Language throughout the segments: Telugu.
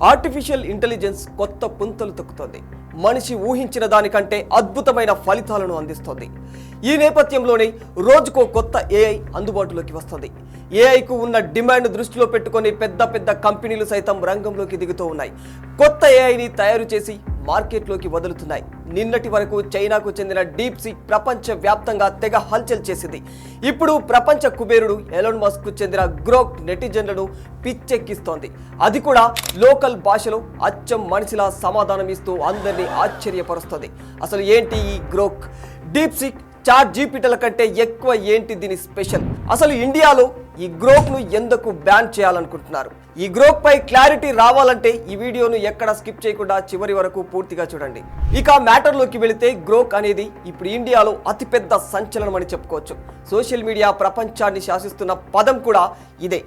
ఆర్టిఫిషియల్ ఇంటెలిజెన్స్ కొత్త పుంతలు తొక్కుతోంది. మనిషి ఊహించిన దానికంటే అద్భుతమైన ఫలితాలను అందిస్తోంది. ఈ నేపథ్యంలోనే రోజుకో కొత్త ఏఐ అందుబాటులోకి వస్తుంది. ఏఐకు ఉన్న డిమాండ్ దృష్టిలో పెట్టుకొని పెద్ద పెద్ద కంపెనీలు సైతం రంగంలోకి దిగుతూ ఉన్నాయి. కొత్త ఏఐని తయారు చేసి మార్కెట్లోకి వదులుతున్నాయి. నిన్నటి వరకు చైనాకు చెందిన డీప్ సీక్ ప్రపంచ వ్యాప్తంగా తెగ హల్చల్ చేసింది. ఇప్పుడు ప్రపంచ కుబేరుడు ఎలాన్ మస్క్ కు చెందిన గ్రోక్ నెటిజన్లను పిచ్చెక్కిస్తోంది. అది కూడా లోకల్ భాషలో అచ్చం మనిషిలా సమాధానం ఇస్తూ అందరినీ ఆశ్చర్యపరుస్తుంది. అసలు ఏంటి ఈ గ్రోక్? డీప్ సీక్, చాట్ జీపీటీల కంటే ఎక్కువ ఏంటి దీని స్పెషల్? అసలు ఇండియాలో ఈ గ్రోక్ ను ఎందుకు బ్యాన్ చేయాలనుకుంటున్నారు? ఈ గ్రోక్ పై క్లారిటీ రావాలంటే ఈ వీడియోను ఎక్కడ స్కిప్ చేయకుండా చివరి వరకు పూర్తిగా చూడండి. ఇక మ్యాటర్ లోకి వెళితే, గ్రోక్ అనేది ఇప్పుడు ఇండియాలో అతిపెద్ద సంచలనం అని చెప్పుకోవచ్చు. సోషల్ మీడియా ప్రపంచాన్ని శాసిస్తున్న పదం కూడా ఇదే.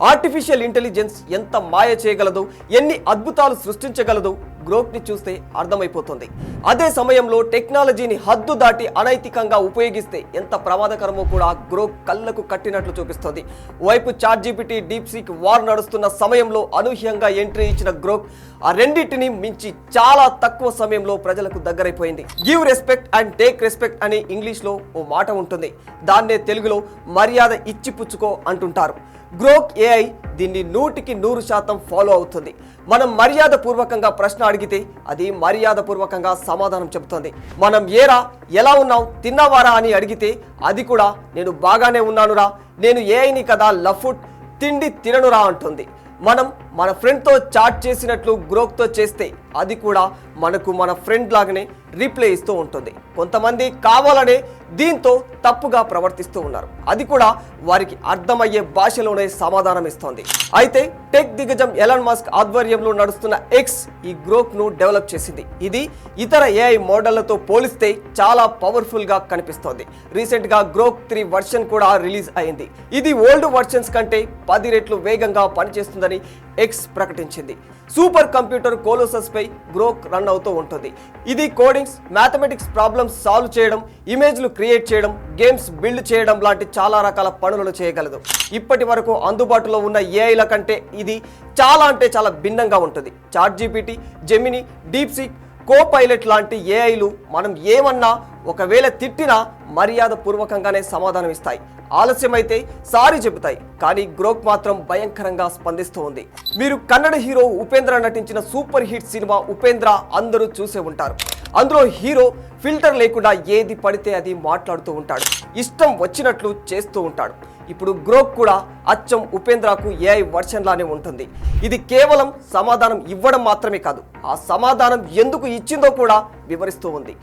ఆర్టిఫిషియల్ ఇంటెలిజెన్స్ ఎంత మాయ చేయగలదో, ఎన్ని అద్భుతాలు సృష్టించగలదో గ్రోక్ ని చూస్తే అర్థమైపోతుంది. అదే సమయంలో టెక్నాలజీని హద్దు దాటి అనైతికంగా ఉపయోగిస్తే ఎంత ప్రమాదకరమో కూడా గ్రోక్ కళ్ళకు కట్టినట్లు చూపిస్తుంది. వైపు ChatGPT, DeepSeek war నడుస్తున్న సమయంలో అనూహ్యంగా ఎంట్రీ ఇచ్చిన గ్రోక్ ఆ రెండింటిని మించి చాలా తక్కువ సమయంలో ప్రజలకు దగ్గరైపోయింది. Give respect and take respect అని ఇంగ్లీష్లో ఓ మాట ఉంటుంది. దాన్నే తెలుగులో మర్యాద ఇచ్చి పుచ్చుకో అంటుంటారు. గ్రోక్ ఏఐ దీన్ని 100% ఫాలో అవుతుంది. మనం మర్యాద పూర్వకంగా ప్రశ్న అడిగితే అది మర్యాద పూర్వకంగా సమాధానం చెబుతుంది. మనం ఏరా, ఎలా ఉన్నావు, తిన్నావారా అని అడిగితే అది కూడా నేను బాగానే ఉన్నానురా, నేను ఏఐని కదా, లఫుట్, తిండి తిననురా అంటుంది. మనం మన ఫ్రెండ్తో చాట్ చేసినట్లు గ్రోక్తో చేస్తే అది కూడా మనకు మన ఫ్రెండ్ లాగానే రిప్లై ఇస్తూ ఉంటుంది. కొంతమంది కావాలనే దీంతో తప్పుగా ప్రవర్తిస్తూ ఉన్నారు. అది కూడా వారికి అర్థమయ్యే భాషలోనే సమాధానం ఇస్తోంది. అయితే టెక్ దిగ్గజం ఎలాన్ మస్క్ ఆధ్వర్యంలో నడుస్తున్న ఎక్స్ ఈ గ్రోక్ ను డెవలప్ చేసింది. ఇది ఇతర ఏఐ మోడళ్లతో పోలిస్తే చాలా పవర్ఫుల్ గా కనిపిస్తోంది. రీసెంట్ గా గ్రోక్ 3 వర్షన్ కూడా రిలీజ్ అయింది. ఇది ఓల్డ్ వర్షన్స్ కంటే 10 రెట్లు వేగంగా పనిచేస్తుందని ఎక్స్ ప్రకటించింది. సూపర్ కంప్యూటర్ కోలోసస్ పై గ్రోక్ రన్ అవుతూ ఉంటుంది. ఇది కోడింగ్స్, మ్యాథమెటిక్స్ ప్రాబ్లమ్స్ సాల్వ్ చేయడం, ఇమేజ్లు క్రియేట్ చేయడం, గేమ్స్ బిల్డ్ చేయడం లాంటి చాలా రకాల పనులను చేయగలదు. ఇప్పటి వరకు అందుబాటులో ఉన్న ఏఐల కంటే ఇది చాలా అంటే చాలా భిన్నంగా ఉంటుంది. ChatGPT, Gemini, DeepSeek, Copilot లాంటి ఏఐలు మనం ఏమన్నా, ఒకవేళ తిట్టినా మర్యాద పూర్వకంగానే సమాధానం ఇస్తాయి. ఆలస్యమైతే సారీ చెబుతాయి. కానీ గ్రోక్ మాత్రం భయంకరంగా స్పందిస్తూ ఉంది. మీరు కన్నడ హీరో ఉపేంద్ర నటించిన సూపర్ హిట్ సినిమా ఉపేంద్ర అందరూ చూసే ఉంటారు. అందులో హీరో ఫిల్టర్ లేకుండా ఏది పడితే అది మాట్లాడుతూ ఉంటాడు, ఇష్టం వచ్చినట్లు చేస్తూ ఉంటాడు. ఇప్పుడు గ్రోక్ కూడా అచ్చం ఉపేంద్రకు ఏఐ వర్షన్ లానే ఉంటుంది. ఇది కేవలం సమాధానం ఇవ్వడం మాత్రమే కాదు, ఆ సమాధానం ఎందుకు ఇచ్చిందో కూడా వివరిస్తూ ఉంది.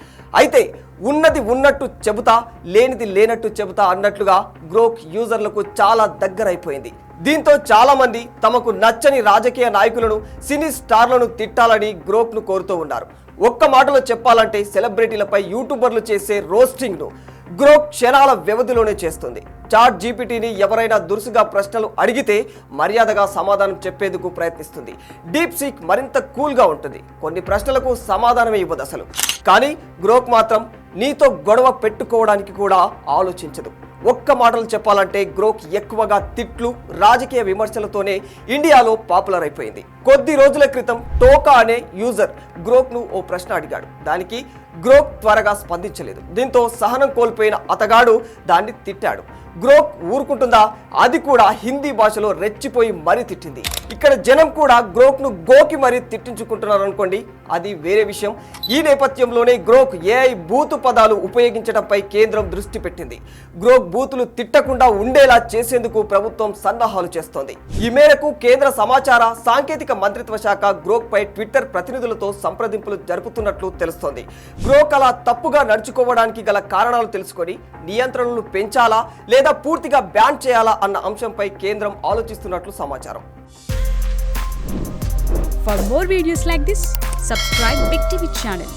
అయితే ఉన్నది ఉన్నట్టు చెబుతా, లేనిది లేనట్టు చెబుతా అన్నట్లుగా గ్రోక్ యూజర్లకు చాలా దగ్గరైపోయింది. దీంతో చాలా మంది తమకు నచ్చని రాజకీయ నాయకులను, సినీ స్టార్లను తిట్టాలని గ్రోక్ ను కోరుతూ ఉన్నారు. ఒక్క మాటలో చెప్పాలంటే సెలబ్రిటీలపై యూట్యూబర్లు చేసే రోస్టింగ్ ను గ్రోక్ క్షణాల వ్యవధిలోనే చేస్తుంది. చాట్ జీపీటీని ఎవరైనా దురుసుగా ప్రశ్నలు అడిగితే మర్యాదగా సమాధానం చెప్పేందుకు ప్రయత్నిస్తుంది. డీప్ సీక్ మరింత కూల్గా ఉంటుంది. కొన్ని ప్రశ్నలకు సమాధానమే ఇవ్వదు అసలు. కానీ గ్రోక్ మాత్రం నీతో గొడవ పెట్టుకోవడానికి కూడా ఆలోచించదు. ఒక్క మాటలు చెప్పాలంటే గ్రోక్ ఎక్కువగా తిట్లు, రాజకీయ విమర్శలతోనే ఇండియాలో పాపులర్ అయిపోయింది. కొద్ది రోజుల క్రితం టోకా అనే యూజర్ గ్రోక్ ను ఓ ప్రశ్న అడిగాడు. దానికి గ్రోక్ త్వరగా స్పందించలేదు. దీంతో సహనం కోల్పోయిన అతగాడు దాన్ని తిట్టాడు. గ్రోక్ ఊరుకుంటుందా? అది కూడా హిందీ భాషలో రెచ్చిపోయి మరీ తిట్టింది. ఇక్కడ జనం కూడా గ్రోక్ ను గోకి మరీ తిట్టించుకుంటున్నారు అనుకోండి, అది వేరే విషయం. ఈ నేపథ్యంలోనే గ్రోక్ ఏఐ బూతు పదాలు ఉపయోగించడంపై కేంద్రం దృష్టి పెట్టింది. గ్రోక్ బూతులు తిట్టకుండా ఉండేలా చేసేందుకు ప్రభుత్వం సన్నాహాలు చేస్తోంది. ఈ మేరకు కేంద్ర సమాచార సాంకేతిక మంత్రిత్వ శాఖ గ్రోక్ పై ట్విట్టర్ ప్రతినిధులతో సంప్రదింపులు జరుపుతున్నట్లు తెలుస్తోంది. గ్రోక్ అలా తప్పుగా నడుచుకోవడానికి గల కారణాలు తెలుసుకొని నియంత్రణలు పెంచాలా లేదా పూర్తిగా బ్యాన్ చేయాలా అన్న అంశంపై కేంద్రం ఆలోచిస్తున్నట్లు సమాచారం. For more videos like this, subscribe Big TV channel.